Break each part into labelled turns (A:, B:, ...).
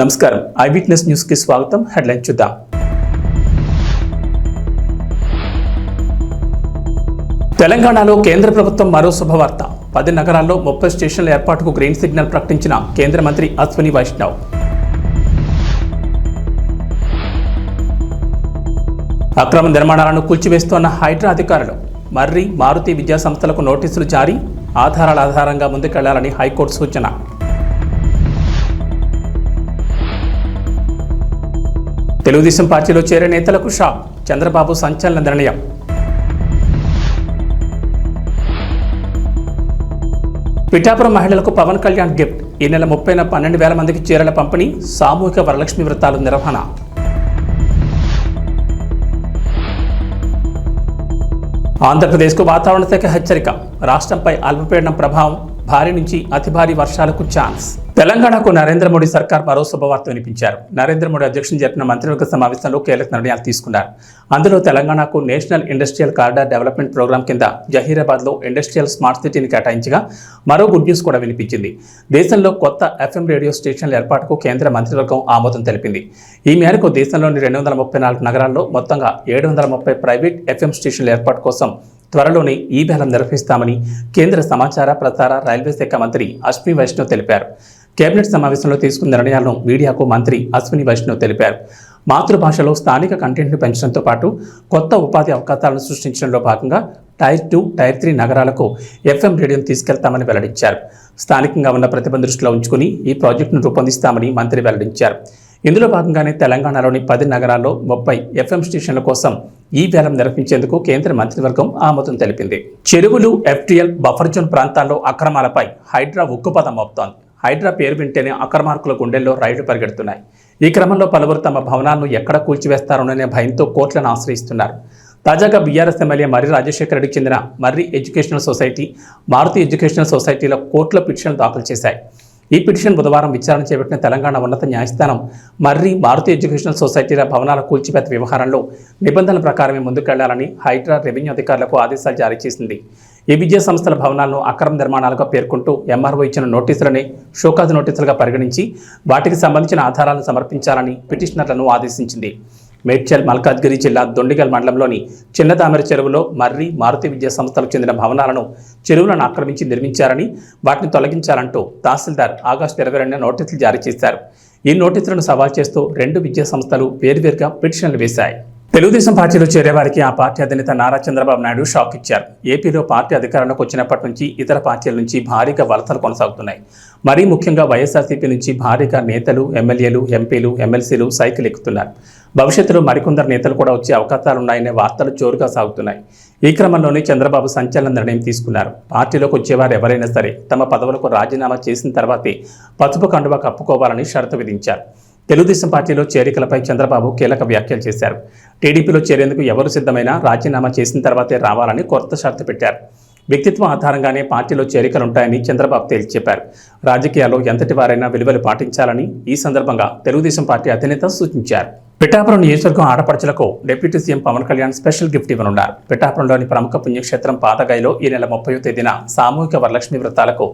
A: నమస్కారం I witness news కి స్వాగతం. హెడ్లైన్ చూద్దాం. తెలంగాణలో కేంద్ర ప్రభుత్వం మరో శుభవార్త. 10 నగరాల్లో 30 స్టేషన్ల ఏర్పాటుకు గ్రీన్ సిగ్నల్ ప్రకటించిన కేంద్ర మంత్రి అశ్విని వైష్ణవ్. అక్రమ నిర్మాణాలను కూల్చివేస్తోన్న హైడ్రా అధికారులు. మర్రి మారుతి విద్యా సంస్థలకు నోటీసులు జారీ. ఆధారాల ఆధారంగా ముందుకెళ్లాలని హైకోర్టు సూచన. తెలుగుదేశం పార్టీలో చేరే నేతలకు షాక్. చంద్రబాబు సంచలన నిర్ణయం. పిఠాపురం మహిళలకు పవన్ కళ్యాణ్ గిఫ్ట్. ఈ నెల 30న 12,000 మందికి చీరల పంపిణీ. సామూహిక వరలక్ష్మి వ్రతాలు నిర్వహణ. ఆంధ్రప్రదేశ్కు వాతావరణ శాఖ హెచ్చరిక. రాష్ట్రంపై అల్పపీడనం ప్రభావం. భారీ నుంచి అతి భారీ వర్షాలకు ఛాన్స్. తెలంగాణకు నరేంద్ర మోడీ సర్కార్ మరో శుభవార్త వినిపించారు. నరేంద్ర మోడీ అధ్యక్షతన జరిపిన మంత్రివర్గ సమావేశంలో కీలక నిర్ణయాలు తీసుకున్నారు. అందులో తెలంగాణకు national industrial corridor development program కింద జహీరాబాద్లో ఇండస్ట్రియల్ స్మార్ట్ సిటీని కేటాయించగా మరో గుడ్ న్యూస్ కూడా వినిపించింది. దేశంలో కొత్త FM రేడియో స్టేషన్ల ఏర్పాటుకు కేంద్ర మంత్రివర్గం ఆమోదం తెలిపింది. ఈ మేరకు దేశంలోని 234 నగరాల్లో మొత్తంగా 730 ప్రైవేట్ FM స్టేషన్ల ఏర్పాటు కోసం త్వరలోనే ఈ వేలం నిర్వహిస్తామని కేంద్ర సమాచార ప్రసార రైల్వే శాఖ మంత్రి అశ్విని వైష్ణవ్ తెలిపారు. కేబినెట్ సమావేశంలో తీసుకున్న నిర్ణయాలను మీడియాకు మంత్రి అశ్విని వైష్ణవ్ తెలిపారు. మాతృభాషలో స్థానిక కంటెంట్ను పెంచడంతో పాటు కొత్త ఉపాధి అవకాశాలను సృష్టించడంలో భాగంగా టైర్ 2, టైర్ 3 నగరాలకు FM రేడియోను తీసుకెళ్తామని వెల్లడించారు. స్థానికంగా ఉన్న ప్రతిభను దృష్టిలో ఉంచుకుని ఈ ప్రాజెక్టును రూపొందిస్తామని మంత్రి వెల్లడించారు. ఇందులో భాగంగానే తెలంగాణలోని 10 నగరాల్లో 30 FM స్టేషన్ల కోసం ఈ వేలం నిర్వహించేందుకు కేంద్ర మంత్రివర్గం ఆమోదం తెలిపింది. చెరువులు, FTL, బఫర్ జోన్ ప్రాంతాల్లో అక్రమాలపై హైడ్రా ఉక్కుపదం మోపుతోంది. హైడ్రా పేరు వింటేనే అక్రమార్కుల గుండెల్లో రైళ్లు పరిగెడుతున్నాయి. ఈ క్రమంలో పలువురు తమ భవనాలను ఎక్కడ కూల్చివేస్తారోననే భయంతో కోర్టులను ఆశ్రయిస్తున్నారు. తాజాగా బీఆర్ఎస్ ఎమ్మెల్యే మర్రి రాజశేఖర రెడ్డికి చెందిన మర్రి ఎడ్యుకేషనల్ సొసైటీ, మారుతి ఎడ్యుకేషనల్ సొసైటీల కోర్టులో పిటిషన్లు దాఖలు చేశాయి. ఈ పిటిషన్ బుధవారం విచారణ చేపట్టిన తెలంగాణ ఉన్నత న్యాయస్థానం మర్రి మారుతి ఎడ్యుకేషనల్ సొసైటీల భవనాల కూల్చివేత వ్యవహారంలో నిబంధనల ప్రకారమే ముందుకెళ్లాలని హైడ్రా రెవెన్యూ అధికారులకు ఆదేశాలు జారీ చేసింది. ఈ విద్యా సంస్థల భవనాలను అక్రమ నిర్మాణాలుగా పేర్కొంటూ MRO ఇచ్చిన నోటీసులని షోకాజ్ నోటీసులుగా పరిగణించి వాటికి సంబంధించిన ఆధారాలను సమర్పించాలని పిటిషనర్లను ఆదేశించింది. మేడ్చల్, మల్కాజ్గిరి జిల్లా దొండిగల్ మండలంలోని చిన్నదామెర చెరువులో మర్రి మారుతి విద్యా సంస్థలకు చెందిన భవనాలను చెరువులను ఆక్రమించి నిర్మించారని, వాటిని తొలగించాలంటూ తహసీల్దార్ ఆగస్టు 22న నోటీసులు జారీ చేశారు. ఈ నోటీసులను సవాల్ చేస్తూ 2 విద్యా సంస్థలు వేర్వేరుగా పిటిషన్లు వేశాయి. తెలుగుదేశం పార్టీలో చేరేవారికి ఆ పార్టీ అధినేత నారా చంద్రబాబు నాయుడు షాక్ ఇచ్చారు. ఏపీలో పార్టీ అధికారంలోకి వచ్చినప్పటి నుంచి ఇతర పార్టీల నుంచి భారీగా వలసలు కొనసాగుతున్నాయి. మరీ ముఖ్యంగా వైఎస్ఆర్సీపీ నుంచి భారీగా నేతలు, ఎమ్మెల్యేలు, ఎంపీలు, ఎమ్మెల్సీలు సైకిల్ ఎక్కుతున్నారు. భవిష్యత్తులో మరికొందరు నేతలు కూడా వచ్చే అవకాశాలున్నాయనే వార్తలు జోరుగా సాగుతున్నాయి. ఈ క్రమంలోనే చంద్రబాబు సంచలన నిర్ణయం తీసుకున్నారు. పార్టీలోకి వచ్చేవారు ఎవరైనా సరే తమ పదవులకు రాజీనామా చేసిన తర్వాతే పసుపు కండువా కప్పుకోవాలని షరతు విధించారు. తెలుగుదేశం పార్టీలో చేరికలపై చంద్రబాబు కీలక వ్యాఖ్యలు చేశారు. టీడీపీలో చేరేందుకు ఎవరు సిద్ధమైనా రాజీనామా చేసిన తర్వాతే రావాలని కొత్త షరతు పెట్టారు. వ్యక్తిత్వం ఆధారంగానే పార్టీలో చేరికలుంటాయని చంద్రబాబు తేల్చి చెప్పారు. రాజకీయాల్లో ఎంతటి వారైనా విలువలు పాటించాలని ఈ సందర్భంగా తెలుగుదేశం పార్టీ అధినేత సూచించారు. పిఠాపురం నియోజకవర్గం ఆడపడుచులకు deputy CM Pawan Kalyan special gift ఇవ్వనున్నారు. పిఠాపురంలోని ప్రముఖ పుణ్యక్షేత్రం పాతగాయలో ఈ నెల 30వ తేదీన సామూహిక వరలక్ష్మి వ్రతాలకు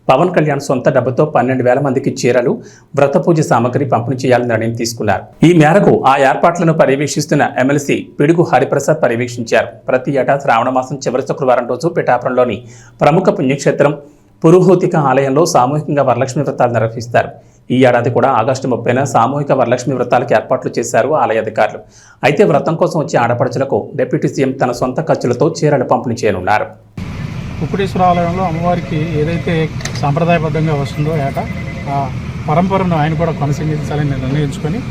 A: పవన్ కళ్యాణ్ సొంత డబ్బుతో 12,000 మందికి చీరలు, వ్రత పూజ సామగ్రి పంపిణీ చేయాలని నిర్ణయం తీసుకున్నారు. ఈ మేరకు ఆ ఏర్పాట్లను పర్యవేక్షిస్తున్న ఎమ్మెల్సీ పిడుగు హరిప్రసాద్ పర్యవేక్షించారు. ప్రతి ఏటా శ్రావణ మాసం చివరి శుక్రవారం రోజు పిఠాపురంలోని ప్రముఖ పుణ్యక్షేత్రం పురుహూతిక ఆలయంలో సామూహికంగా వరలక్ష్మి వ్రతాలు నిర్వహిస్తారు. ఈ ఏడాది కూడా ఆగస్టు 30న సామూహిక వరలక్ష్మి వ్రతాలకు ఏర్పాట్లు చేశారు ఆలయ అధికారులు. అయితే వ్రతం కోసం వచ్చే ఆడపడుచులకు డిప్యూటీ సీఎం తన సొంత ఖర్చులతో చీరలు పంపిణీ చేయనున్నారు.
B: కుక్కుటేశ్వర ఆలయంలో అమ్మవారికి ఏదైతే సాంప్రదాయబద్ధంగా వస్తుందో ఏటా ఆ పరంపరను ఆయన కూడా కొనసాగించాలని నిర్ణయించుకొని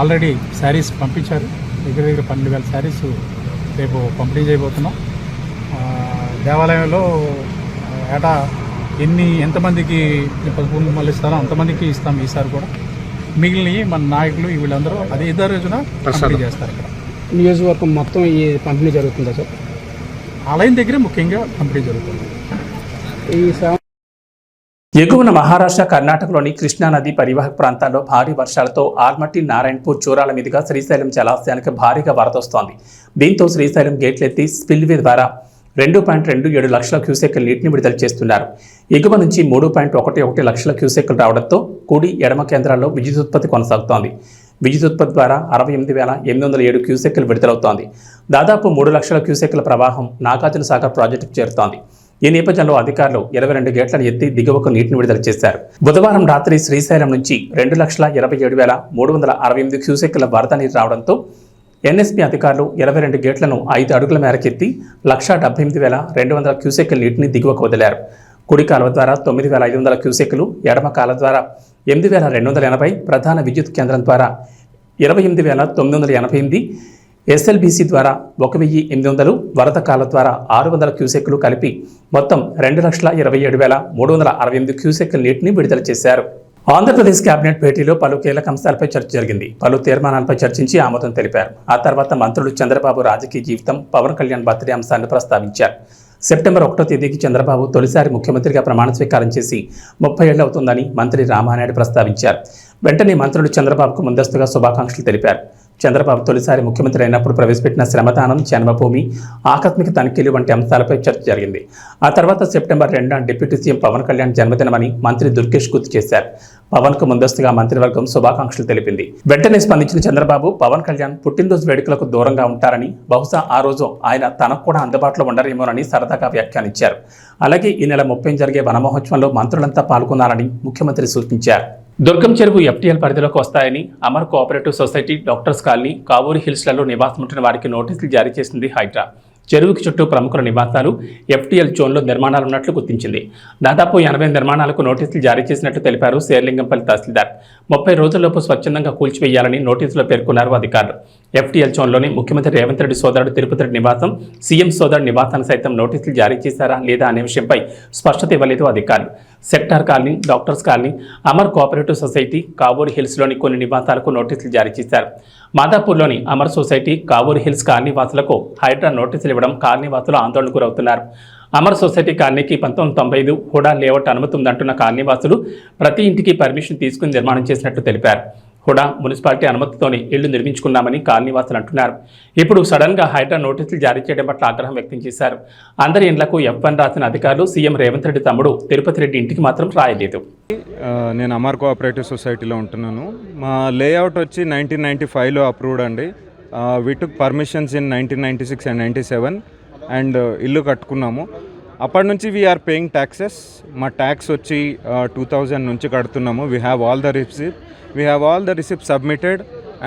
B: ఆల్రెడీ శారీస్ పంపించారు. దగ్గర 12,000 శారీస్ రేపు పంపిణీ చేయబోతున్నాం. దేవాలయంలో ఏటా ఎంతమందికి పసుపు మళ్ళీ ఇస్తారో అంతమందికి ఇస్తాం. ఈసారి కూడా మిగిలినవి మన నాయకులు వీళ్ళందరూ అదే ఇద్దరు రోజున పంపిణీ చేస్తారు. ఇక్కడ
C: నియోజకవర్గం మొత్తం ఈ పంపిణీ జరుగుతుందా సార్?
B: ఆలయం దగ్గరే ముఖ్యంగా పంపిణీ జరుగుతుంది.
A: ఎగువన మహారాష్ట్ర, కర్ణాటకలోని కృష్ణానది పరివాహక ప్రాంతాల్లో భారీ వర్షాలతో ఆల్మట్టి, నారాయణపూర్, చూరాల మీదుగా శ్రీశైలం జలాశయానికి భారీగా వరదొస్తోంది. దీంతో శ్రీశైలం గేట్లెత్తి స్పిల్వే ద్వారా 2.27 లక్షల క్యూసెక్కుల నీటిని విడుదల చేస్తున్నారు. ఎగువ నుంచి 3.11 లక్షల క్యూసెక్కులు రావడంతో కుడి ఎడమ కేంద్రాల్లో విద్యుదుత్పత్తి కొనసాగుతోంది. విద్యుదుత్పత్తి ద్వారా 68,807 క్యూసెక్కులు విడుదలవుతోంది. దాదాపు 3 లక్షల క్యూసెక్కుల ప్రవాహం నాగార్జున సాగర్ ప్రాజెక్టుకు చేరుతోంది. ఈ నేపథ్యంలో అధికారులు 22 గేట్లను ఎత్తి దిగువకు నీటిని విడుదల చేశారు. బుధవారం రాత్రి శ్రీశైలం నుంచి 2,27,368 క్యూసెక్కుల వరద నీరు రావడంతో ఎన్ఎస్పీ అధికారులు 22 గేట్లను 5 అడుగుల మేరకెత్తి 1,78,200 క్యూసెక్కుల నీటిని దిగువకు వదిలారు. కుడి కాలువ ద్వారా 9,500 క్యూసెక్కులు, ఎడమ కాలువ ద్వారా 8,280, ప్రధాన విద్యుత్ కేంద్రం ద్వారా 28,988, ఎస్ఎల్బీసీ ద్వారా 1,800, వరద కాలువ ద్వారా 600 క్యూసెక్కులు కలిపి మొత్తం 2,27,368 క్యూసెక్కుల నీటిని విడుదల చేశారు. ఆంధ్రప్రదేశ్ కేబినెట్ భేటీలో పలు కీలక అంశాలపై చర్చ జరిగింది. పలు తీర్మానాలపై చర్చించి ఆమోదం తెలిపారు. ఆ తర్వాత మంత్రులు చంద్రబాబు రాజకీయ జీవితం, పవన్ కళ్యాణ్ బర్త్డే అంశాన్ని ప్రస్తావించారు. సెప్టెంబర్ 1వ తేదీకి చంద్రబాబు తొలిసారి ముఖ్యమంత్రిగా ప్రమాణ స్వీకారం చేసి 30 ఏళ్లు అవుతుందని మంత్రి రామానాయుడు ప్రస్తావించారు. వెంటనే మంత్రులు చంద్రబాబుకు ముందస్తుగా శుభాకాంక్షలు తెలిపారు. చంద్రబాబు తొలిసారి ముఖ్యమంత్రి అయినప్పుడు ప్రవేశపెట్టిన శ్రమదానం, జన్మభూమి, ఆకస్మిక తనిఖీలు వంటి అంశాలపై చర్చ జరిగింది. ఆ తర్వాత సెప్టెంబర్ 2న డిప్యూటీ సీఎం పవన్ కళ్యాణ్ జన్మదినమని మంత్రి దుర్గేష్ గుర్తు చేశారు. పవన్ కు ముందస్తుగా మంత్రివర్గం శుభాకాంక్షలు తెలిపింది. వెంటనే స్పందించిన చంద్రబాబు పవన్ కళ్యాణ్ పుట్టినరోజు వేడుకలకు దూరంగా ఉంటారని, బహుశా ఆ రోజు ఆయన తనకు కూడా అందుబాటులో ఉండరేమోనని సరదాగా వ్యాఖ్యానించారు. అలాగే ఈ నెల 30 జరిగే వనమహోత్సవంలో మంత్రులంతా పాల్గొనాలని ముఖ్యమంత్రి సూచించారు. దుర్గం చెరువు ఎఫ్టీఎల్ పరిధిలోకి వస్తాయని Amar cooperative society, doctors colony, Kavuri హిల్స్లలో నివాసముంటున్న వారికి నోటీసులు జారీ చేసింది హైడ్రా. చెరువుకి చుట్టూ ప్రముఖుల నివాసాలు ఎఫ్టీఎల్ జోన్లో నిర్మాణాలు ఉన్నట్లు గుర్తించింది. దాదాపు 80 నిర్మాణాలకు నోటీసులు జారీ చేసినట్లు తెలిపారు శేర్లింగంపల్లి తహసీల్దార్. 30 రోజుల్లోపు స్వచ్ఛందంగా కూల్చివేయాలని నోటీసులో పేర్కొన్నారు అధికారులు. ఎఫ్టీఎల్ జోన్లోని ముఖ్యమంత్రి రేవంత్ రెడ్డి సోదరుడు తిరుపతి రెడ్డి నివాసం, సీఎం సోదరుడు నివాసాన్ని సైతం నోటీసులు జారీ చేశారా లేదా అనే విషయంపై స్పష్టత ఇవ్వలేదు అధికారులు. Sector colony, doctors colony, Amar cooperative society, Kavuri హిల్స్లోని కొన్ని నివాసాలకు నోటీసులు జారీ చేశారు. మాదాపూర్లోని Amar society, Kavuri hills colony వాసులకు హైడ్రా నోటీసులు ఇవ్వడం కాలనీ వాసులు ఆందోళనకు గురవుతున్నారు. అమర్ సొసైటీ కాలనీకి 1995 హుడా లేఅవుట్ అనుమతి ఉందంటున్న కాలనీ వాసులు ప్రతి ఇంటికి పర్మిషన్ తీసుకుని నిర్మాణం చేసినట్లు తెలిపారు. హుడా మున్సిపాలిటీ అనుమతితోనే ఇళ్లు నిర్మించుకున్నామని కాలనీవాసులు అంటున్నారు. ఇప్పుడు సడన్ గా హైడ్రా నోటీసులు జారీ చేయడం పట్ల ఆగ్రహం వ్యక్తం చేశారు. అందరి ఇండ్లకు F1 రాసిన అధికారులు సీఎం రేవంత్ రెడ్డి తమ్ముడు తిరుపతి రెడ్డి ఇంటికి మాత్రం రాయలేదు.
D: నేను అమర్ కోఆపరేటివ్ సొసైటీలో ఉంటున్నాను. మా లేఅవుట్ వచ్చి 1995లో అప్రూవ్డ్ అండి. We took permissions in 1996 and 97 and ఇల్లు కట్టుకున్నాము. అప్పటి నుంచి వీఆర్ పేయింగ్ ట్యాక్సెస్. మా ట్యాక్స్ వచ్చి 2000 నుంచి కడుతున్నాము. We have all the receipt submitted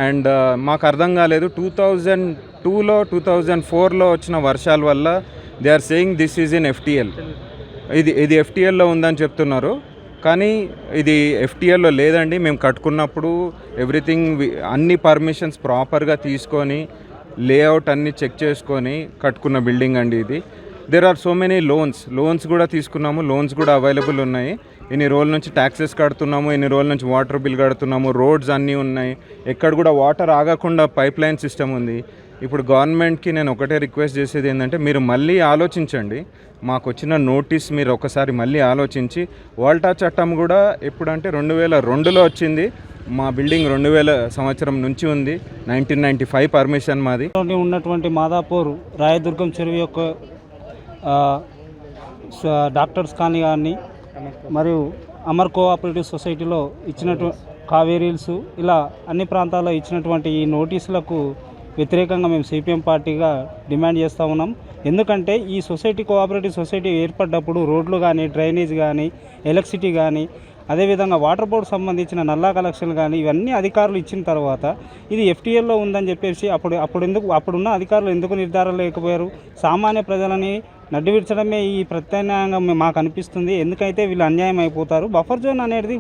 D: and మాకు అర్థం కాలేదు 2002లో 2004లో వచ్చిన వర్షాల వల్ల they are saying this is in FTL. ఇది ఎఫ్టీఎల్లో ఉందని చెప్తున్నారు, కానీ ఇది ఎఫ్టీఎల్లో లేదండి. మేము కట్టుకున్నప్పుడు ఎవ్రీథింగ్ అన్ని పర్మిషన్స్ ప్రాపర్గా తీసుకొని లేఅవుట్ అన్ని చెక్ చేసుకొని కట్టుకున్న బిల్డింగ్ అండి ఇది. There are so many loans కూడా తీసుకున్నాము. లోన్స్ కూడా అవైలబుల్ ఉన్నాయి. ఇన్ని రోజుల నుంచి ట్యాక్సెస్ కడుతున్నాము, ఇన్ని రోజుల నుంచి వాటర్ బిల్ కడుతున్నాము, రోడ్స్ అన్నీ ఉన్నాయి. ఎక్కడ కూడా వాటర్ ఆగకుండా పైప్ లైన్ సిస్టమ్ ఉంది. ఇప్పుడు గవర్నమెంట్కి నేను ఒకటే రిక్వెస్ట్ చేసేది ఏంటంటే, మీరు మళ్ళీ ఆలోచించండి. మాకు వచ్చిన నోటీస్ మీరు ఒకసారి మళ్ళీ ఆలోచించి, వాల్టా చట్టం కూడా ఎప్పుడంటే 2002లో వచ్చింది. మా బిల్డింగ్ 2000 సంవత్సరం నుంచి ఉంది. 1995 పర్మిషన్ మాది.
E: ఉన్నటువంటి మాదాపూర్ రాయదుర్గం చెరువు యొక్క డాక్టర్స్ కాలనీ కానీ మరియు అమర్ కోఆపరేటివ్ సొసైటీలో ఇచ్చినటువంటి కావేరీ హిల్స్ ఇలా అన్ని ప్రాంతాల్లో ఇచ్చినటువంటి ఈ నోటీసులకు వ్యతిరేకంగా మేము సిపిఎం పార్టీగా డిమాండ్ చేస్తూ ఉన్నాం. ఎందుకంటే ఈ సొసైటీ కోఆపరేటివ్ సొసైటీ ఏర్పడ్డప్పుడు రోడ్లు కానీ, డ్రైనేజ్ కానీ, ఎలక్ట్రిసిటీ కానీ, అదేవిధంగా వాటర్ బోర్డు సంబంధించిన నల్లా కలెక్షన్ కానీ ఇవన్నీ అధికారులు ఇచ్చిన తర్వాత ఇది ఎఫ్టీఎల్లో ఉందని చెప్పేసి అప్పుడున్న అధికారులు ఎందుకు నిర్ధారణ లేకపోయారు? సామాన్య ప్రజలని నడ్డివిడ్చడమే ఈ ప్రత్యామ్నాయంగా మాకు అనిపిస్తుంది. ఎందుకైతే వీళ్ళు అన్యాయం అయిపోతారు. బఫర్ జోన్ అనేది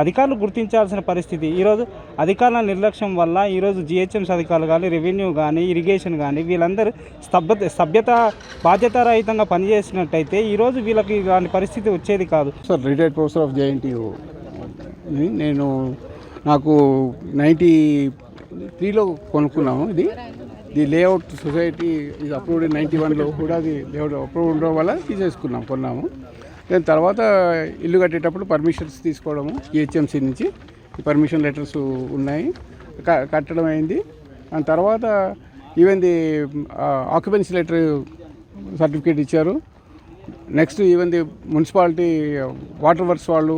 E: అధికారులు గుర్తించాల్సిన పరిస్థితి. ఈరోజు అధికారుల నిర్లక్ష్యం వల్ల ఈరోజు జిహెచ్ఎంసీ అధికారులు కానీ, రెవెన్యూ కానీ, ఇరిగేషన్ కానీ వీళ్ళందరూ బాధ్యతారహితంగా పనిచేసినట్టయితే ఈరోజు వీళ్ళకి ఇలాంటి పరిస్థితి వచ్చేది కాదు.
C: Sir, retired professor of JNTU. నాకు 93లో కొనుక్కున్నాము. ది లేఅవుట్ సొసైటీ ఇది అప్రూవ్డ్ 91లో కూడా అది లేఅవుట్ అప్రూవ్ ఉండడం వల్ల కొన్నాము. దాని తర్వాత ఇల్లు కట్టేటప్పుడు పర్మిషన్స్ తీసుకోవడము జిహెచ్ఎంసీ నుంచి పర్మిషన్ లెటర్స్ ఉన్నాయి, కట్టడం అయింది. దాని తర్వాత even the occupancy letter certificate ఇచ్చారు. Next even the municipality water works వాళ్ళు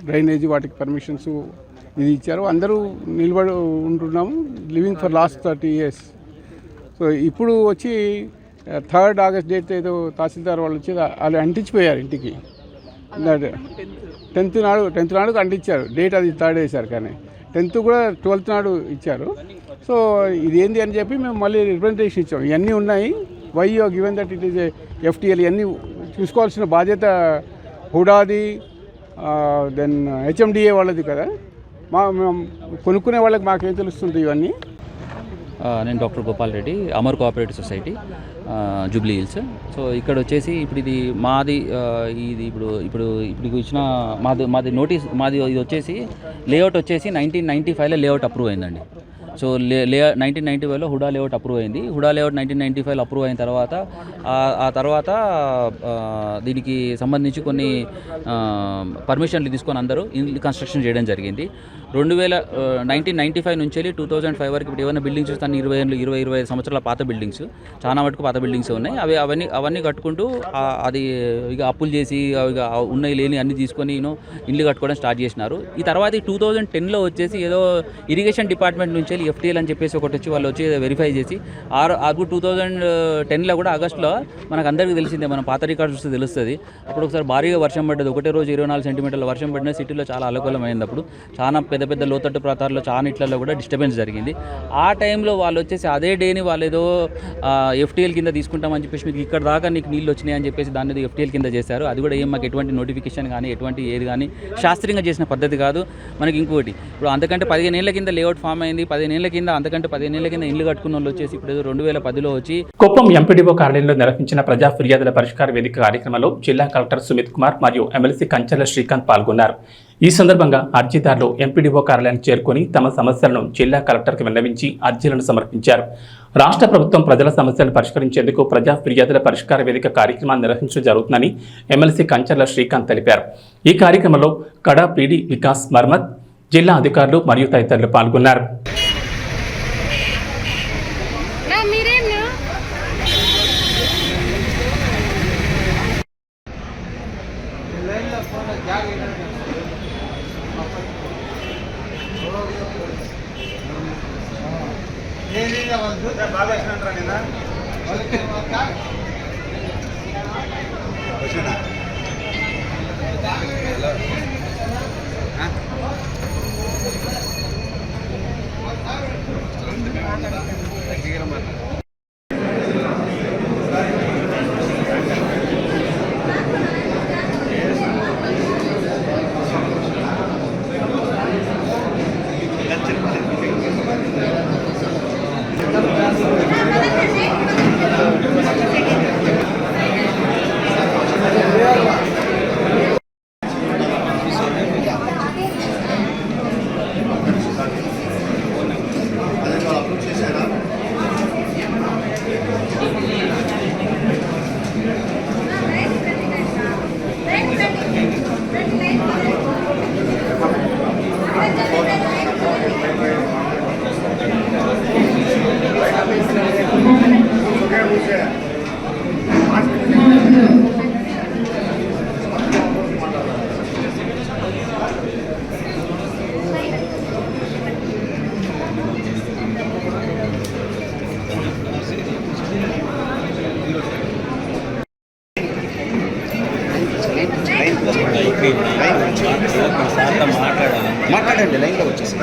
C: డ్రైనేజీ వాటికి పర్మిషన్స్ ఇది ఇచ్చారు. అందరూ నిలబడి ఉంటున్నాము living for last 30 years. So ఇప్పుడు వచ్చి 3rd August డేట్ ఏదో తహసీల్దార్ వాళ్ళు వచ్చి వాళ్ళు అంటించిపోయారు ఇంటికి. 10th నాడు అంటించారు. డేట్ అది 3rd వేశారు, కానీ 10th కూడా 12th నాడు ఇచ్చారు. సో ఇది ఏంది అని చెప్పి మేము మళ్ళీ రిప్రజెంటేషన్ ఇచ్చాం. ఇవన్నీ ఉన్నాయి, why you given that it is FTL ఇవన్నీ చూసుకోవాల్సిన బాధ్యత హుడాది దెన్ HMDA వాళ్ళది కదా. మేము కొనుక్కునే వాళ్ళకి మాకేం తెలుస్తుంది ఇవన్నీ.
F: నేను doctor Gopal Reddy, Amar cooperative society, Jubilee hills. So ఇక్కడ వచ్చేసి ఇప్పుడు ఇది మాది, ఇది ఇప్పుడు ఇచ్చిన మాది నోటీస్, మాది ఇది వచ్చేసి లేఅవుట్ వచ్చేసి 1995లో లేఅవుట్ అప్రూవ్ అయిందండి. సో 1995లో హుడా లేఅవుట్ అప్రూవ్ అయింది. హుడా లేఅవుట్ 1995 అప్రూవ్ అయిన తర్వాత ఆ తర్వాత దీనికి సంబంధించి కొన్ని పర్మిషన్లు తీసుకొని అందరూ ఇల్లు కన్స్ట్రక్షన్ చేయడం జరిగింది. 1995 నుంచి 2005 వరకు ఇప్పుడు ఏమైనా బిల్డింగ్స్ చూస్తాను 20-25 సంవత్సరాల పాత బిల్డింగ్స్, చాలా మటుకు పాత బిల్డింగ్స్ ఉన్నాయి. అవన్నీ కట్టుకుంటూ అది ఇక అప్పులు చేసి ఇక ఉన్నాయి లేని అన్ని తీసుకొని ఇల్లు కట్టుకోవడం స్టార్ట్ చేసినారు. ఈ తర్వాత 2010లో వచ్చేసి ఏదో ఇరిగేషన్ డిపార్ట్మెంట్ నుంచి FTL అని చెప్పేసి ఒకటి వచ్చి వాళ్ళు వచ్చి వెరిఫై చేసి 2010లో కూడా ఆగస్టులో మనకు అందరికీ తెలిసిందే, మనం పాత రికార్డు చూస్తే తెలుస్తుంది. అప్పుడు ఒకసారి భారీగా వర్షం పడ్డది, ఒకటే రోజు 24 సెంటీమీటర్ల వర్షం పడిన సిటీలో చాలా అలకూలం అయింది. అప్పుడు చాలా పెద్ద లోతట్టు ప్రాంతాల్లో చాలా ఇట్లలో కూడా డిస్టర్బెన్స్ జరిగింది. ఆ టైంలో వాళ్ళు వచ్చేసి అదే డేని వాళ్ళు ఏదో FTL కింద తీసుకుంటామని చెప్పేసి మీకు ఇక్కడ దాకా నీకు నీళ్ళు వచ్చినాయి అని చెప్పేసి దాన్ని FTL కింద చేశారు. అది కూడా ఏం మాకు ఎటువంటి నోటిఫికేషన్ కానీ ఎటువంటి ఏది కానీ శాస్త్రీయంగా చేసిన పద్ధతి కాదు. మనకి ఇంకోటి ఇప్పుడు అంతకంటే 15 ఏళ్ల కింద లేఅవుట్ ఫామ్ అయింది, 15 ఏళ్ల కింద అంతకంటే 15 ఏళ్ల కింద ఇల్లు కట్టుకున్న వాళ్ళు వచ్చేసి ఇప్పుడు 2010లో వచ్చి
A: కుప్పం ఎంపీడీఓ కార్యాలయంలో నిర్వహించిన ప్రజా ఫిర్యాదుల పరిష్కార వేదిక కార్యక్రమంలో జిల్లా కలెక్టర్ సుమిత్ కుమార్ మరియు ఎమ్మెల్సీ కంచెల శ్రీకాంత్ పాల్గొన్నారు. ఈ సందర్భంగా అర్జీదారులు ఎంపీడీఓ కార్యాలయానికి చేరుకుని తమ సమస్యలను జిల్లా కలెక్టర్కి విన్నవించి అర్జీలను సమర్పించారు. రాష్ట్ర ప్రభుత్వం ప్రజల సమస్యలను పరిష్కరించేందుకు ప్రజా ఫిర్యాదుల పరిష్కార వేదిక కార్యక్రమాన్ని నిర్వహించడం జరుగుతుందని ఎమ్మెల్సీ కంచెల శ్రీకాంత్ తెలిపారు. ఈ కార్యక్రమంలో కడా పీడీ వికాస్ మర్మత్, జిల్లా అధికారులు మరియు తదితరులు పాల్గొన్నారు.
G: మాట్లాడండి, లైన్లో వచ్చేసి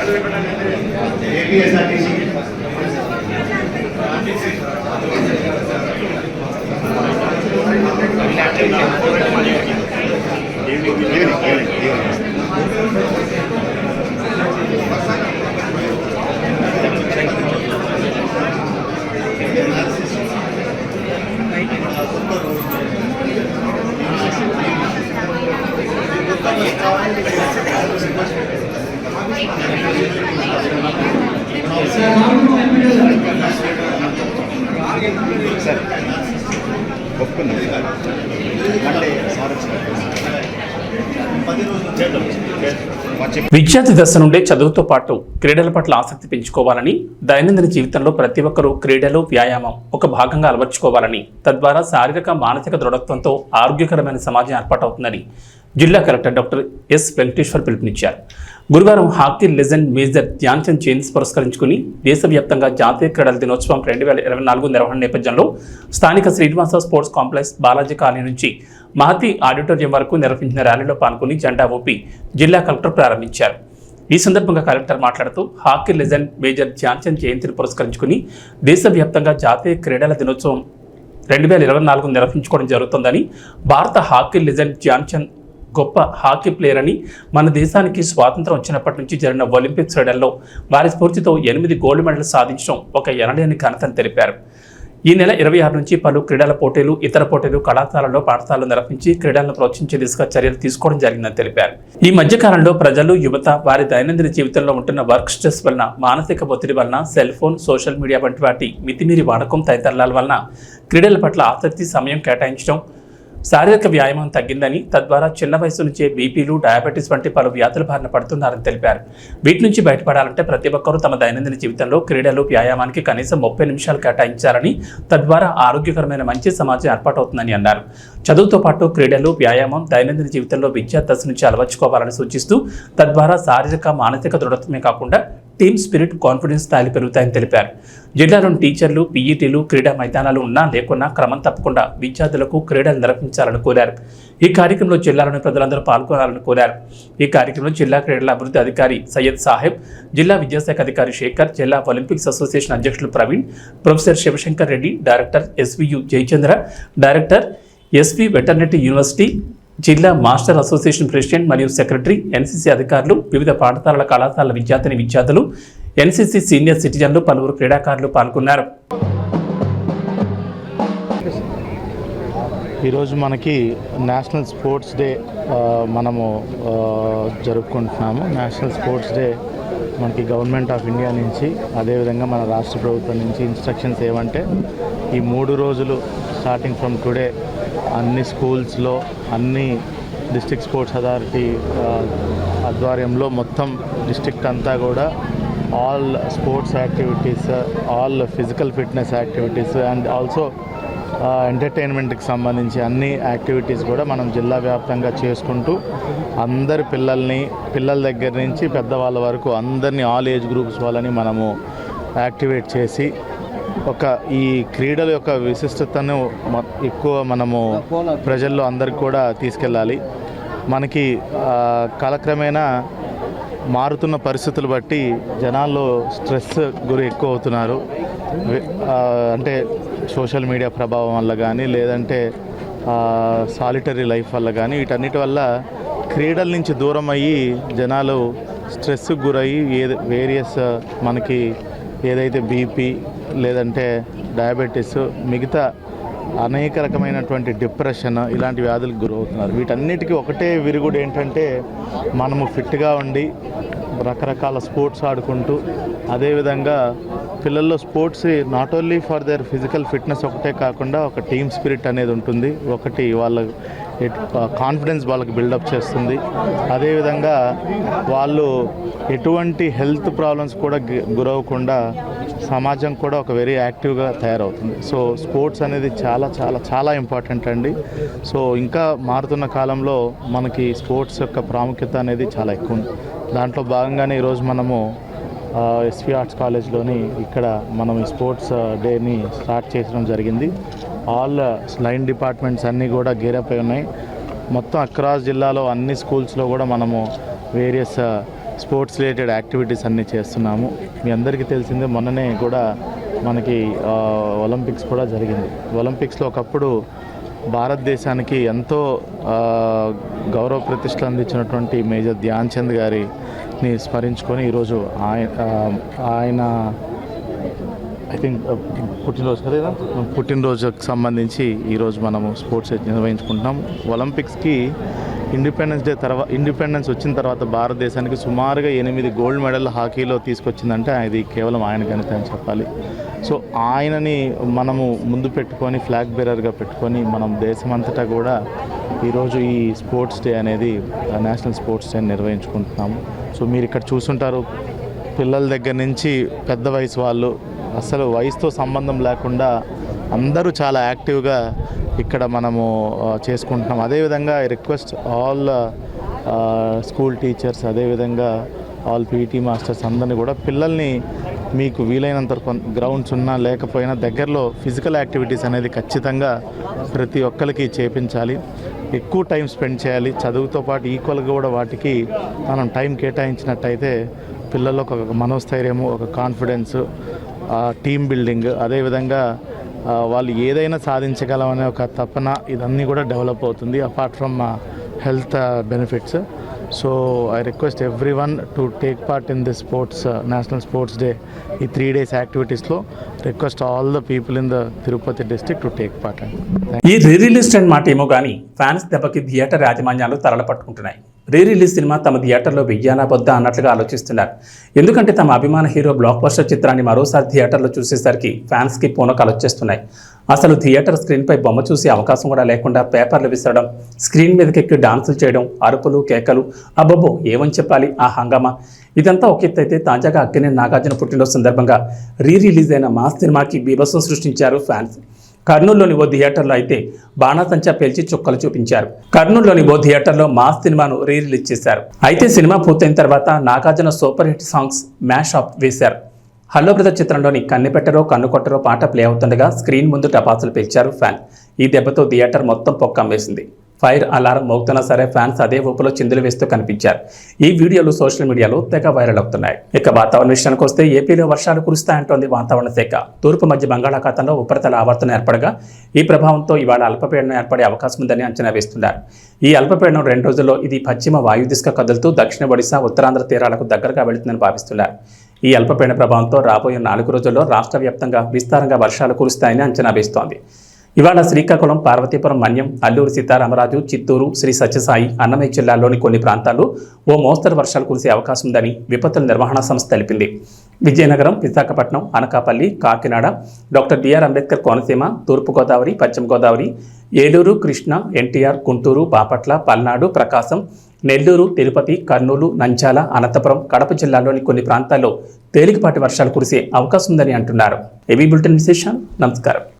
G: సరే ఒప్పుకుంది అంటే సార్
A: విద్యార్థి దశ నుండే చదువుతో పాటు క్రీడల పట్ల ఆసక్తి పెంచుకోవాలని, దైనందిన జీవితంలో ప్రతి ఒక్కరూ క్రీడలు, వ్యాయామం ఒక భాగంగా అలవర్చుకోవాలని, తద్వారా శారీరక, మానసిక దృఢత్వంతో ఆరోగ్యకరమైన సమాజం ఏర్పాటవుతుందని జిల్లా కలెక్టర్ డాక్టర్ ఎస్ వెంకటేశ్వర్ పిలుపునిచ్చారు. గురువారం hockey legend major Dhyan Chand జయంతి పురస్కరించుకుని దేశవ్యాప్తంగా జాతీయ క్రీడల దినోత్సవం 2024 నిర్వహణ నేపథ్యంలో స్థానిక Srinivasa sports complex, Balaji colony నుంచి మహతి ఆడిటోరియం వరకు నిర్వహించిన ర్యాలీలో పాల్గొని జెండా ఊపి జిల్లా కలెక్టర్ ప్రారంభించారు. ఈ సందర్భంగా కలెక్టర్ మాట్లాడుతూ hockey legend major Dhyan Chand జయంతిని పురస్కరించుకుని దేశవ్యాప్తంగా జాతీయ క్రీడల దినోత్సవం 2024 నిర్వహించుకోవడం జరుగుతుందని, భారత హాకీ లెజెండ్ ధ్యాన్ చంద్ గొప్ప హాకీ ప్లేయర్ అని, మన దేశానికి స్వాతంత్రం వచ్చినప్పటి నుంచి జరిగిన ఒలింపిక్స్ క్రీడల్లో వారి స్ఫూర్తితో 8 గోల్డ్ మెడల్ సాధించడం ఒక ఎనలేని ఘనతని తెలిపారు. ఈ నెల 26 నుంచి పలు క్రీడల పోటీలు, ఇతర పోటీలు కళాశాలలో, పాఠశాలలో నిర్వహించి క్రీడలను ప్రోత్సహించే దిశగా చర్యలు తీసుకోవడం జరిగిందని తెలిపారు. ఈ మధ్యకాలంలో ప్రజలు, యువత వారి దైనందిన జీవితంలో ఉంటున్న వర్క్ స్ట్రెస్ వలన, మానసిక ఒత్తిడి వలన, సెల్ ఫోన్, సోషల్ మీడియా వంటి వాటి మితిమీరి వాడకం తదితరాల వలన క్రీడల పట్ల ఆసక్తి, సమయం కేటాయించడం, శారీరక వ్యాయామం తగ్గిందని, తద్వారా చిన్న వయసు నుంచే బీపీలు, డయాబెటీస్ వంటి పలు వ్యాధుల బారిన పడుతున్నారని తెలిపారు. వీటి నుంచి బయటపడాలంటే ప్రతి ఒక్కరూ తమ దైనందిన జీవితంలో క్రీడలు, వ్యాయామానికి కనీసం 30 నిమిషాలు కేటాయించాలని, తద్వారా ఆరోగ్యకరమైన మంచి సమాజం ఏర్పాటవుతుందని అన్నారు. చదువుతో పాటు క్రీడలు, వ్యాయామం దైనందిన జీవితంలో విద్యా దశ నుంచి అలవర్చుకోవాలని సూచిస్తూ, తద్వారా శారీరక, మానసిక దృఢత్వమే కాకుండా టీమ్ స్పిరిట్, కాన్ఫిడెన్స్ స్థాయిలు పెరుగుతాయని తెలిపారు. జిల్లాలోని టీచర్లు, పీఈటీలు క్రీడా మైదానాలు ఉన్నా లేకున్నా క్రమం తప్పకుండా విద్యార్థులకు క్రీడలు నిర్వహించాలని కోరారు. ఈ కార్యక్రమంలో జిల్లాలోని ప్రజలందరూ పాల్గొనాలని కోరారు. ఈ కార్యక్రమంలో జిల్లా క్రీడల అభివృద్ధి అధికారి సయ్యద్ సాహెబ్, జిల్లా విద్యాశాఖ అధికారి శేఖర్, జిల్లా ఒలింపిక్స్ అసోసియేషన్ అధ్యక్షులు Praveen, professor Shivashankar Reddy, director SVU Jayachandra, director SV veterinary university, జిల్లా మాస్టర్ అసోసియేషన్ ప్రెసిడెంట్ మరియు సెక్రటరీ, ఎన్సీసీ అధికారులు, వివిధ పాఠశాలల, కళాశాలల విద్యార్థులు, ఎన్సీసీ సీనియర్ సిటిజన్లు, పలువురు క్రీడాకారులు పాల్గొన్నారు.
H: ఈరోజు మనకి నేషనల్ స్పోర్ట్స్ డే మనము జరుపుకుంటున్నాము. నేషనల్ స్పోర్ట్స్ డే మనకి గవర్నమెంట్ ఆఫ్ ఇండియా నుంచి, అదేవిధంగా మన రాష్ట్ర ప్రభుత్వం నుంచి ఇన్స్ట్రక్షన్స్ ఏమంటే, ఈ 3 రోజులు స్టార్టింగ్ ఫ్రమ్ టుడే అన్ని స్కూల్స్లో, అన్ని డిస్ట్రిక్ట్ స్పోర్ట్స్ అథారిటీ ఆధ్వర్యంలో మొత్తం డిస్ట్రిక్ట్ అంతా కూడా all sports activities, all physical fitness activities and also ఎంటర్టైన్మెంట్కి సంబంధించి అన్ని యాక్టివిటీస్ కూడా మనం జిల్లా వ్యాప్తంగా చేసుకుంటూ అందరి పిల్లల దగ్గర నుంచి పెద్దవాళ్ళ వరకు అందరినీ, ఆల్ ఏజ్ గ్రూప్స్ వాళ్ళని మనము యాక్టివేట్ చేసి ఈ క్రీడల యొక్క విశిష్టతను ఎక్కువ మనము ప్రజల్లో అందరికి కూడా తీసుకెళ్ళాలి. మనకి కాలక్రమేణా మారుతున్న పరిస్థితులు బట్టి జనాల్లో స్ట్రెస్ గురి ఎక్కువ అవుతున్నారు. అంటే సోషల్ మీడియా ప్రభావం వల్ల కానీ, లేదంటే సాలిటరీ లైఫ్ వల్ల కానీ, వీటన్నిటి వల్ల క్రీడల నుంచి దూరం అయ్యి జనాలు స్ట్రెస్కి గురయ్యి వేరియస్ మనకి ఏదైతే బీపీ, లేదంటే డయాబెటీస్, మిగతా అనేక రకమైనటువంటి డిప్రెషన్, ఇలాంటి వ్యాధులకు గురవుతున్నారు. వీటన్నిటికీ ఒకటే విరుగుడు ఏంటంటే, మనము ఫిట్గా ఉండి రకరకాల స్పోర్ట్స్ ఆడుకుంటూ, అదేవిధంగా పిల్లల్లో sports not only for their physical fitness ఒకటే కాకుండా ఒక టీమ్ స్పిరిట్ అనేది ఉంటుంది. ఒకటి వాళ్ళ కాన్ఫిడెన్స్ వాళ్ళకి బిల్డప్ చేస్తుంది. అదేవిధంగా వాళ్ళు ఎటువంటి హెల్త్ ప్రాబ్లమ్స్ కూడా గురవకుండా సమాజం కూడా ఒక వెరీ యాక్టివ్గా తయారవుతుంది. సో స్పోర్ట్స్ అనేది చాలా చాలా చాలా ఇంపార్టెంట్ అండి. సో ఇంకా మారుతున్న కాలంలో మనకి స్పోర్ట్స్ యొక్క ప్రాముఖ్యత అనేది చాలా ఎక్కువ ఉంది. దాంట్లో భాగంగానే ఈరోజు మనము ఎస్వి ఆర్ట్స్ కాలేజ్లోని ఇక్కడ మనం ఈ స్పోర్ట్స్ డేని స్టార్ట్ చేయడం జరిగింది. ఆల్ లైన్ డిపార్ట్మెంట్స్ అన్నీ కూడా గేరప్ అయి ఉన్నాయి. మొత్తం అక్రాస్ జిల్లాలో అన్ని స్కూల్స్లో కూడా మనము వేరియస్ స్పోర్ట్స్ రిలేటెడ్ యాక్టివిటీస్ అన్నీ చేస్తున్నాము. మీ అందరికీ తెలిసిందే, మొన్ననే కూడా మనకి ఒలింపిక్స్ కూడా జరిగింది. ఒలింపిక్స్లో ఒకప్పుడు భారతదేశానికి ఎంతో గౌరవ ప్రతిష్టలు అందించినటువంటి మేజర్ ధ్యాన్ చంద్ గారిని స్మరించుకొని ఈరోజు ఆయన ఐ థింక్ పుట్టినరోజుకి సంబంధించి ఈరోజు మనము స్పోర్ట్స్ నిర్వహించుకుంటున్నాం. ఒలింపిక్స్కి ఇండిపెండెన్స్ వచ్చిన తర్వాత భారతదేశానికి సుమారుగా 8 గోల్డ్ మెడల్ హాకీలో తీసుకొచ్చిందంటే అది కేవలం ఆయన ఘనత అని చెప్పాలి. సో ఆయనని మనము ముందు పెట్టుకొని ఫ్లాగ్ బేరర్గా పెట్టుకొని మనం దేశమంతటా కూడా ఈరోజు ఈ స్పోర్ట్స్ డే అనేది నేషనల్ స్పోర్ట్స్ డే నిర్వహించుకుంటున్నాము. సో మీరు ఇక్కడ చూసుంటారు, పిల్లల దగ్గర నుంచి పెద్ద వయసు వాళ్ళు, అసలు వయసుతో సంబంధం లేకుండా అందరూ చాలా యాక్టివ్గా ఇక్కడ మనము చేసుకుంటున్నాం. అదేవిధంగా I request all school teachers, అదేవిధంగా ఆల్ పీటీ మాస్టర్స్ అందరినీ కూడా పిల్లల్ని మీకు వీలైనంత గ్రౌండ్స్ ఉన్నా లేకపోయినా దగ్గరలో ఫిజికల్ యాక్టివిటీస్ అనేది ఖచ్చితంగా ప్రతి ఒక్కరికి చేపించాలి. ఎక్కువ టైం స్పెండ్ చేయాలి. చదువుతో పాటు ఈక్వల్గా కూడా వాటికి మనం టైం కేటాయించినట్టయితే పిల్లల్లో ఒక మనోస్థైర్యము, ఒక కాన్ఫిడెన్స్, టీమ్ బిల్డింగ్, అదేవిధంగా వాళ్ళు ఏదైనా సాధించగలమనే ఒక తపన, ఇదన్నీ కూడా డెవలప్ అవుతుంది apart from health benefits. So I request every one to take part in this sports national sports day. ఈ 3 days యాక్టివిటీస్లో request all the people in the Tirupati district to take part.
A: ఈ రీ రిలీజ్ ట్రెండ్ మాట ఏమో కానీ fans దెబ్బకి theatre యాజమాన్యాలు తరల పట్టుకుంటున్నాయి. Re release cinema తమ థియేటర్లో వెయ్యాలా వద్దా అన్నట్లుగా ఆలోచిస్తున్నారు. ఎందుకంటే తమ అభిమాన హీరో బ్లాక్ బస్టర్ చిత్రాన్ని మరోసారి థియేటర్లో చూసేసరికి ఫ్యాన్స్కి పూనకాలు వచ్చేస్తున్నాయి. అసలు థియేటర్ స్క్రీన్పై బొమ్మ చూసే అవకాశం కూడా లేకుండా పేపర్లు విసరడం, స్క్రీన్ మీదకెక్కి డాన్సులు చేయడం, అరుపులు కేకలు, అబ్బబ్బో ఏమని చెప్పాలి ఆ హంగామా. ఇదంతా ఒక ఎత్తు అయితే తాజాగా అక్కినేని నాగార్జున పుట్టినరోజు సందర్భంగా రీ రిలీజ్ అయిన మాస్ సినిమాకి బీభత్సం సృష్టించారు ఫ్యాన్స్. కర్నూలులోని ఓ థియేటర్లో అయితే బాణాసంచా పేల్చి చుక్కలు చూపించారు. కర్నూలులోని ఓ థియేటర్లో మాస్ సినిమాను రీ రిలీజ్ చేశారు. అయితే సినిమా పూర్తయిన తర్వాత Nagarjuna super hit songs mash up వేశారు. హలో బ్రదర్ చిత్రంలోని కన్నెపెట్టరో కన్ను కొట్టరో పాట ప్లే అవుతుండగా స్క్రీన్ ముందు టపాసులు పేల్చారు ఫ్యాన్. ఈ దెబ్బతో థియేటర్ మొత్తం పొక్కమ్మేసింది. ఫైర్ అలారం మోగుతున్నా సరే ఫ్యాన్స్ అదే ఊపులో చిందులు వేస్తూ కనిపించారు. ఈ వీడియోలు సోషల్ మీడియాలో తెగ వైరల్ అవుతున్నాయి. ఇక వాతావరణ విషయానికి వస్తే ఏపీలో వర్షాలు కురుస్తాయంటోంది వాతావరణ శాఖ. తూర్పు మధ్య బంగాళాఖాతంలో ఉపరితల ఆవర్తనం ఏర్పడగా ఈ ప్రభావంతో ఇవాళ అల్పపీడనం ఏర్పడే అవకాశం ఉందని అంచనా వేస్తున్నారు. ఈ అల్పపీడనం 2 రోజుల్లో ఇది పశ్చిమ వాయు దిశగా కదులుతూ దక్షిణ ఒడిశా, ఉత్తరాంధ్ర తీరాలకు దగ్గరగా వెళుతుందని భావిస్తున్నారు. ఈ అల్పపీడన ప్రభావంతో రాబోయే 4 రోజుల్లో రాష్ట్ర వ్యాప్తంగా విస్తారంగా వర్షాలు కురుస్తాయని అంచనా వేస్తోంది. ఇవాళ శ్రీకాకుళం, పార్వతీపురం, మన్యం, అల్లూరు సీతారామరాజు, చిత్తూరు, శ్రీ సత్యసాయి, అన్నమయ్య జిల్లాల్లోని కొన్ని ప్రాంతాల్లో ఓ మోస్తరు వర్షాలు కురిసే అవకాశం ఉందని విపత్తుల నిర్వహణ సంస్థ తెలిపింది. విజయనగరం, విశాఖపట్నం, అనకాపల్లి, కాకినాడ, డాక్టర్ బిఆర్ అంబేద్కర్ కోనసీమ, తూర్పుగోదావరి, పశ్చిమ గోదావరి, ఏలూరు, కృష్ణా, ఎన్టీఆర్, గుంటూరు, బాపట్ల, పల్నాడు, ప్రకాశం, నెల్లూరు, తిరుపతి, కర్నూలు, నంద్యాల, అనంతపురం, కడప జిల్లాల్లోని కొన్ని ప్రాంతాల్లో తేలికపాటి వర్షాలు కురిసే అవకాశం ఉందని అంటున్నారు. ఏబీ బులెటిన్ విశేషాలు. నమస్కారం.